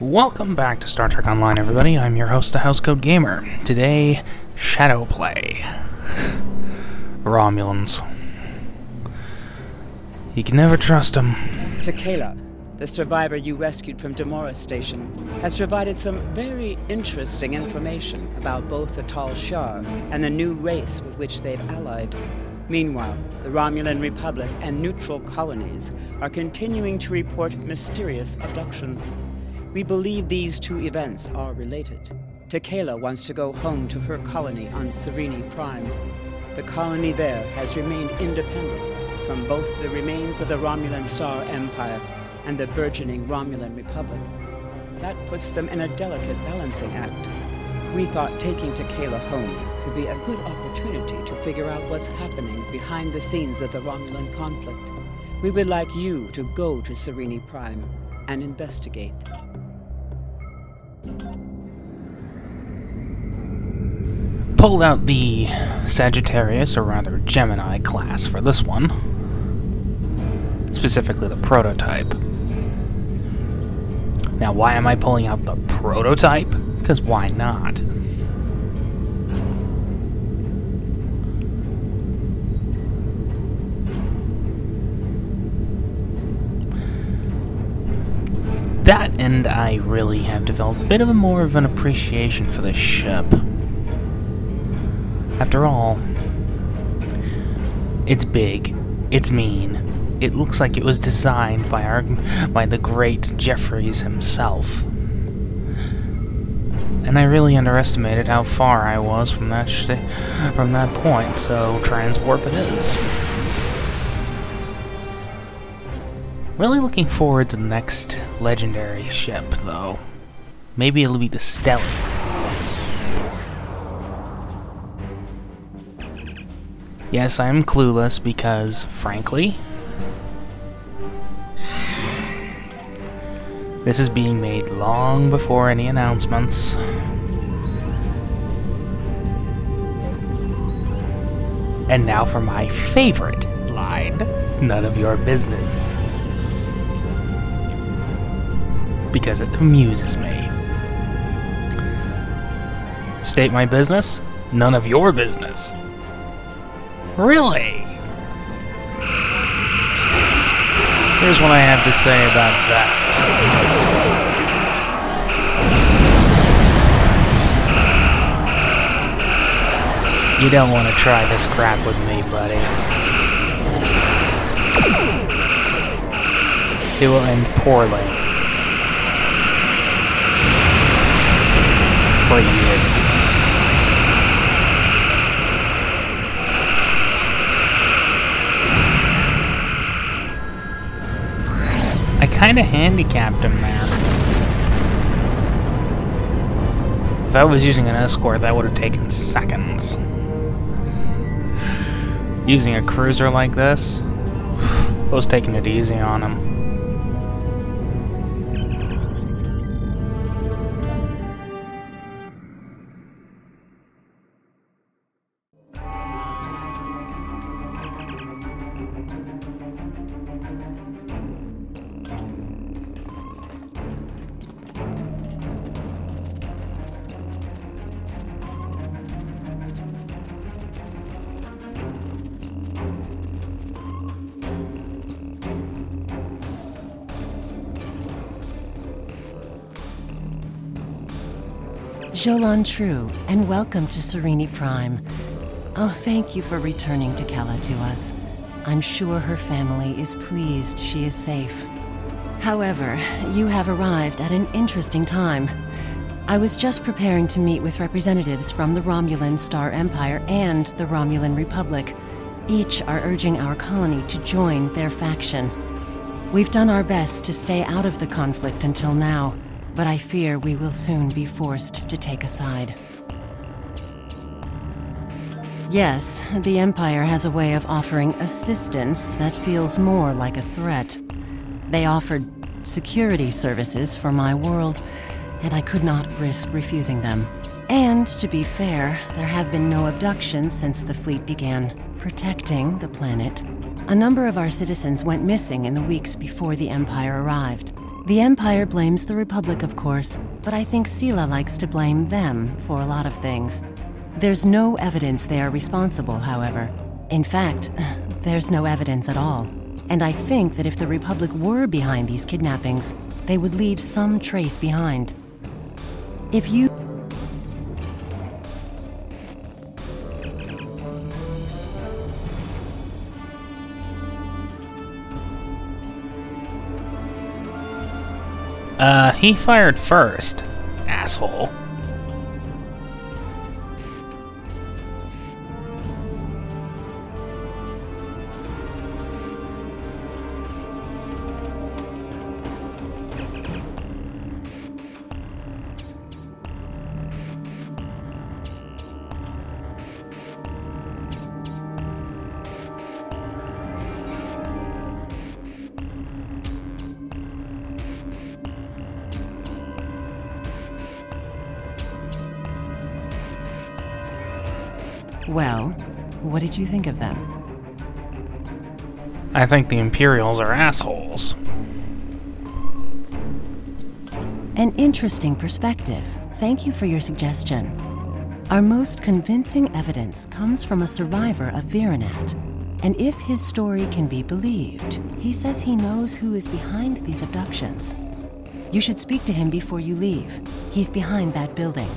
Welcome back to Star Trek Online, everybody. I'm your host, the Housecoat Gamer. Today, Shadow Play. Romulans. You can never trust them. Tequila, the survivor you rescued from Demora Station, has provided some very interesting information about both the Tal Shar and the new race with which they've allied. Meanwhile, the Romulan Republic and neutral colonies are continuing to report mysterious abductions. We believe these two events are related. Tequila wants to go home to her colony on Serene Prime. The colony there has remained independent from both the remains of the Romulan Star Empire and the burgeoning Romulan Republic. That puts them in a delicate balancing act. We thought taking Tequila home could be a good opportunity to figure out what's happening behind the scenes of the Romulan conflict. We would like you to go to Serene Prime and investigate. Pulled out the Sagittarius, or rather Gemini class for this one. Specifically the prototype. Now, why am I pulling out the prototype? Because why not? That, and I really have developed a bit of more of an appreciation for this ship. After all, it's big, it's mean, it looks like it was designed by the great Jeffries himself. And I really underestimated how far I was from that point, so transwarp it is. Really looking forward to the next legendary ship, though. Maybe it'll be the Stelly. Yes, I am clueless because, frankly, this is being made long before any announcements. And now for my favorite line, none of your business. Because it amuses me. State my business, none of your business. Really? Here's what I have to say about that. You don't want to try this crap with me, buddy. It will end poorly. For you. I kinda handicapped him there. If I was using an escort, that would have taken seconds. Using a cruiser like this, I was taking it easy on him. Jolan True, and welcome to Serene Prime. Oh, thank you for returning Tequila to us. I'm sure her family is pleased she is safe. However, you have arrived at an interesting time. I was just preparing to meet with representatives from the Romulan Star Empire and the Romulan Republic. Each are urging our colony to join their faction. We've done our best to stay out of the conflict until now, but I fear we will soon be forced to take a side. Yes, the Empire has a way of offering assistance that feels more like a threat. They offered security services for my world, and I could not risk refusing them. And to be fair, there have been no abductions since the fleet began protecting the planet. A number of our citizens went missing in the weeks before the Empire arrived. The Empire blames the Republic, of course, but I think Sela likes to blame them for a lot of things. There's no evidence they are responsible, however. In fact, there's no evidence at all. And I think that if the Republic were behind these kidnappings, they would leave some trace behind. If you... He fired first, asshole. Well, what did you think of them? I think the Imperials are assholes. An interesting perspective. Thank you for your suggestion. Our most convincing evidence comes from a survivor of Virenat. And if his story can be believed, he says he knows who is behind these abductions. You should speak to him before you leave. He's behind that building.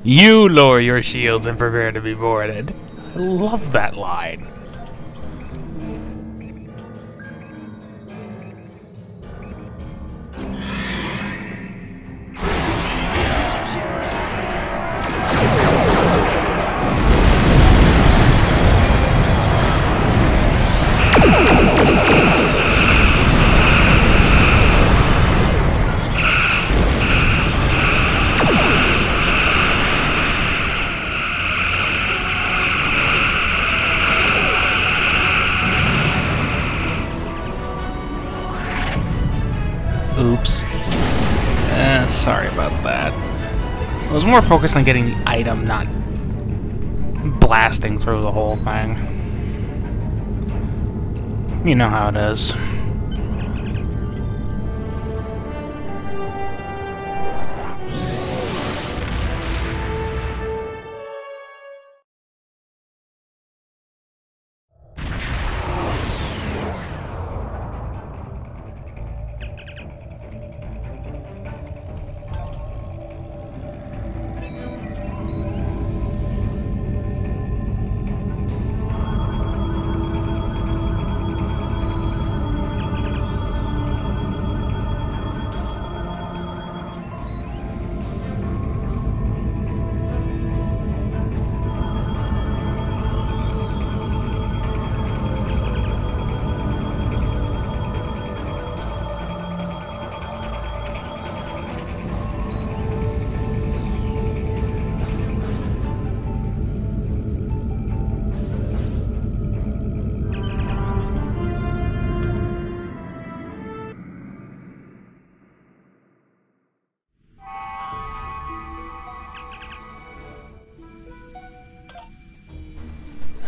You lower your shields and prepare to be boarded. I love that line. Oops. Sorry about that. I was more focused on getting the item, not blasting through the whole thing. You know how it is.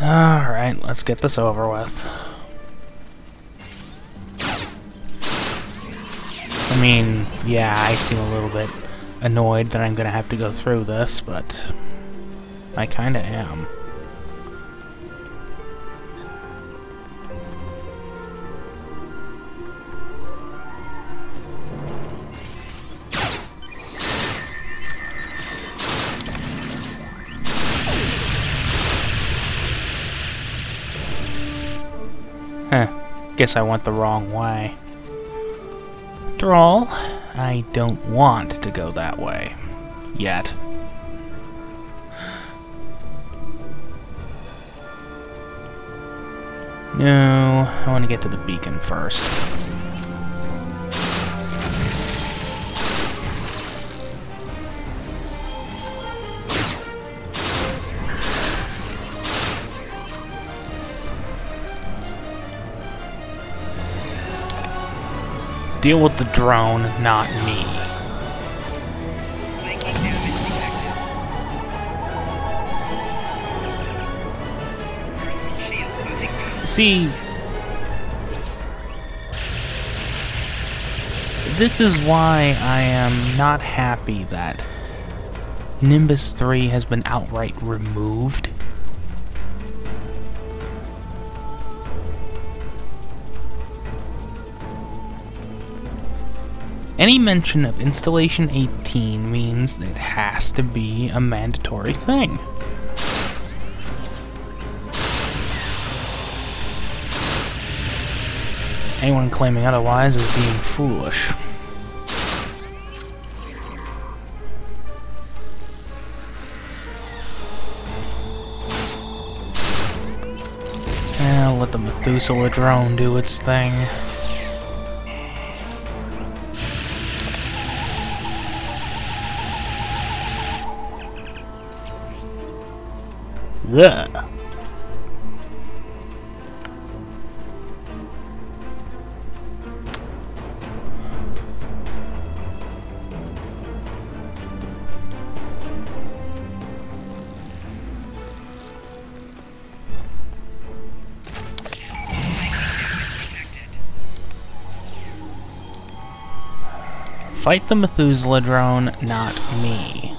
Alright, let's get this over with. I mean, yeah, I seem a little bit annoyed that I'm gonna have to go through this, but I kinda am. Guess I went the wrong way. After all, I don't want to go that way. Yet. No, I want to get to the beacon first. Deal with the drone, not me. See, this is why I am not happy that Nimbus 3 has been outright removed. Any mention of Installation 18 means it has to be a mandatory thing. Anyone claiming otherwise is being foolish. I'll let the Methuselah drone do its thing. Ugh. Fight the Methuselah drone, not me.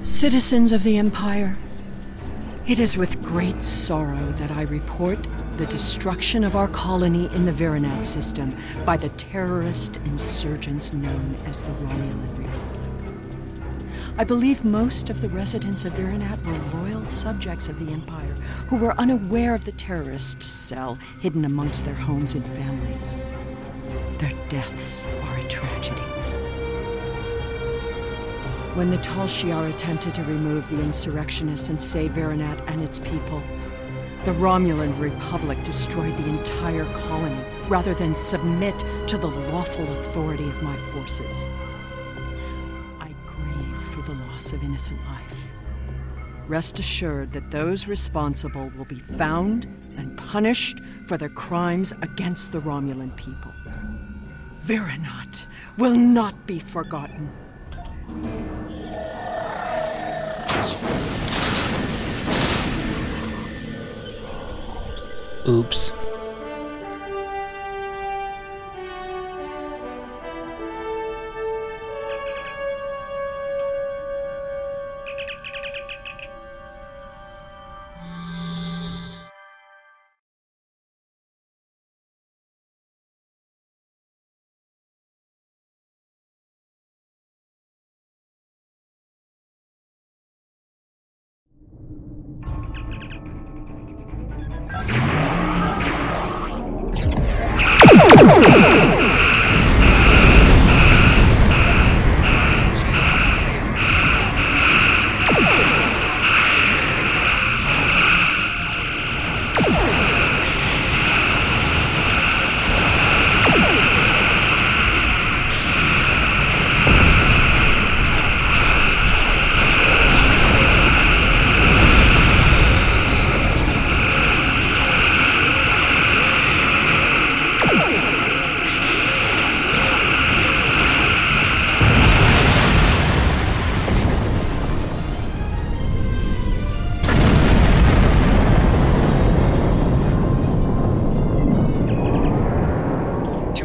Citizens of the Empire, it is with great sorrow that I report the destruction of our colony in the Virinat system by the terrorist insurgents known as the Romulan Republic. I believe most of the residents of Virinat were loyal subjects of the Empire who were unaware of the terrorist cell hidden amongst their homes and families. Their deaths are a tragedy. When the Tal Shiar attempted to remove the insurrectionists and save Virinat and its people, the Romulan Republic destroyed the entire colony rather than submit to the lawful authority of my forces. I grieve for the loss of innocent life. Rest assured that those responsible will be found and punished for their crimes against the Romulan people. Virinat will not be forgotten. Oops.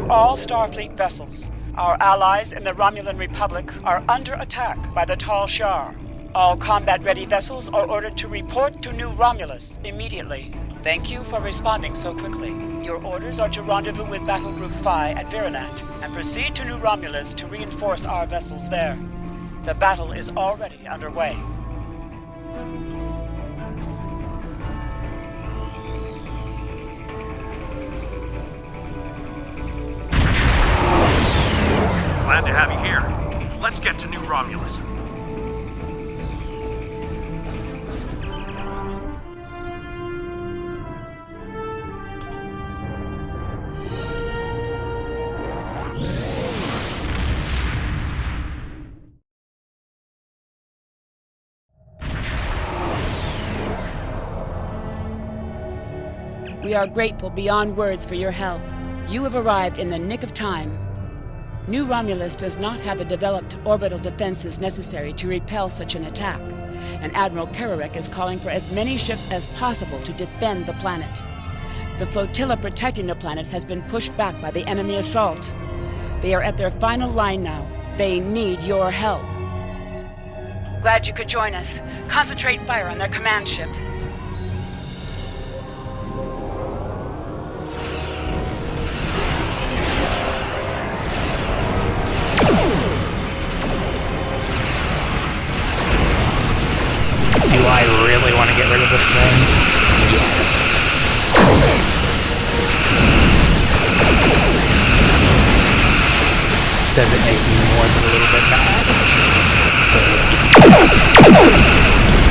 All Starfleet vessels, our allies in the Romulan Republic are under attack by the Tal Shiar. All combat-ready vessels are ordered to report to New Romulus immediately. Thank you for responding so quickly. Your orders are to rendezvous with Battle Group Phi at Virenat and proceed to New Romulus to reinforce our vessels there. The battle is already underway. Glad to have you here. Let's get to New Romulus. We are grateful beyond words for your help. You have arrived in the nick of time. New Romulus does not have the developed orbital defenses necessary to repel such an attack, and Admiral Kararek is calling for as many ships as possible to defend the planet. The flotilla protecting the planet has been pushed back by the enemy assault. They are at their final line now. They need your help. Glad you could join us. Concentrate fire on their command ship. Do I really want to get rid of this thing? Yes. Does it make me more than a little bit mad?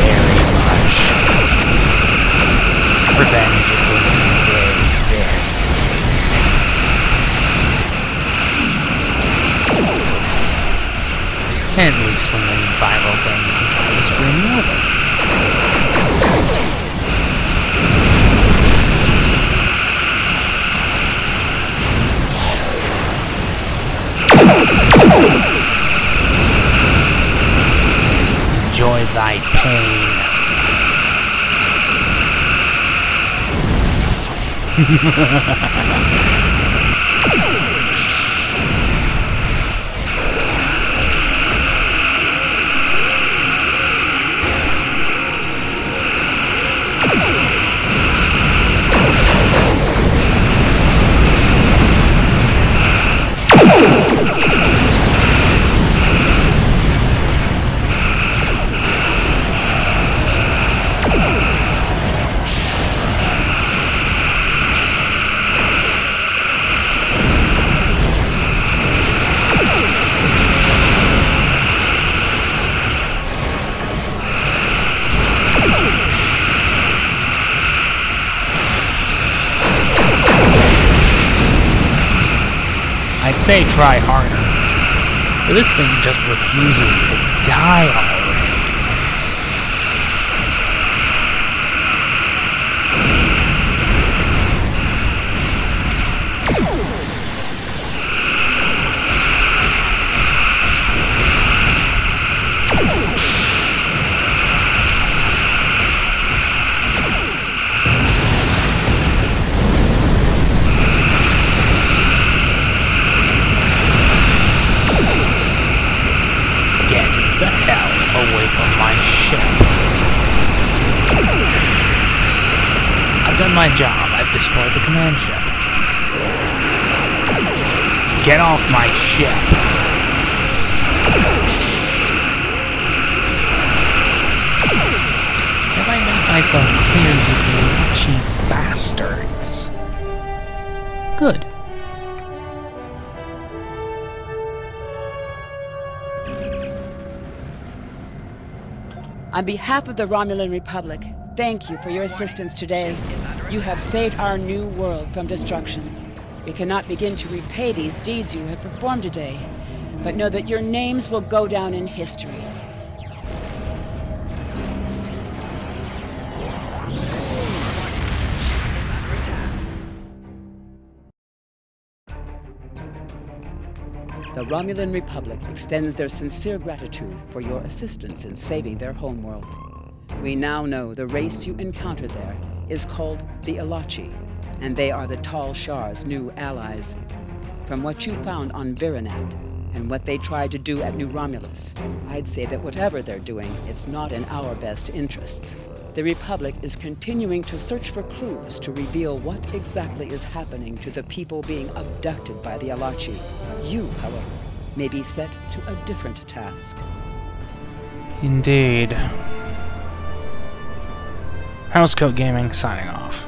Very much. Revenge is going to be very, very sweet. At least when the viral things try to screw me over. Enjoy thy pain. I'd say try harder, but this thing just refuses to die already. Away from my ship. I've done my job. I've destroyed the command ship. Get off my ship. Have I made myself clear, you Elachi bastards? Good. On behalf of the Romulan Republic, thank you for your assistance today. You have saved our new world from destruction. We cannot begin to repay these deeds you have performed today, but know that your names will go down in history. The Romulan Republic extends their sincere gratitude for your assistance in saving their homeworld. We now know the race you encountered there is called the Elachi, and they are the Tal Shar's new allies. From what you found on Virenat, and what they tried to do at New Romulus. I'd say that whatever they're doing, it's not in our best interests. The Republic is continuing to search for clues to reveal what exactly is happening to the people being abducted by the Elachi. You, however, may be set to a different task. Indeed. Housecoat Gaming signing off.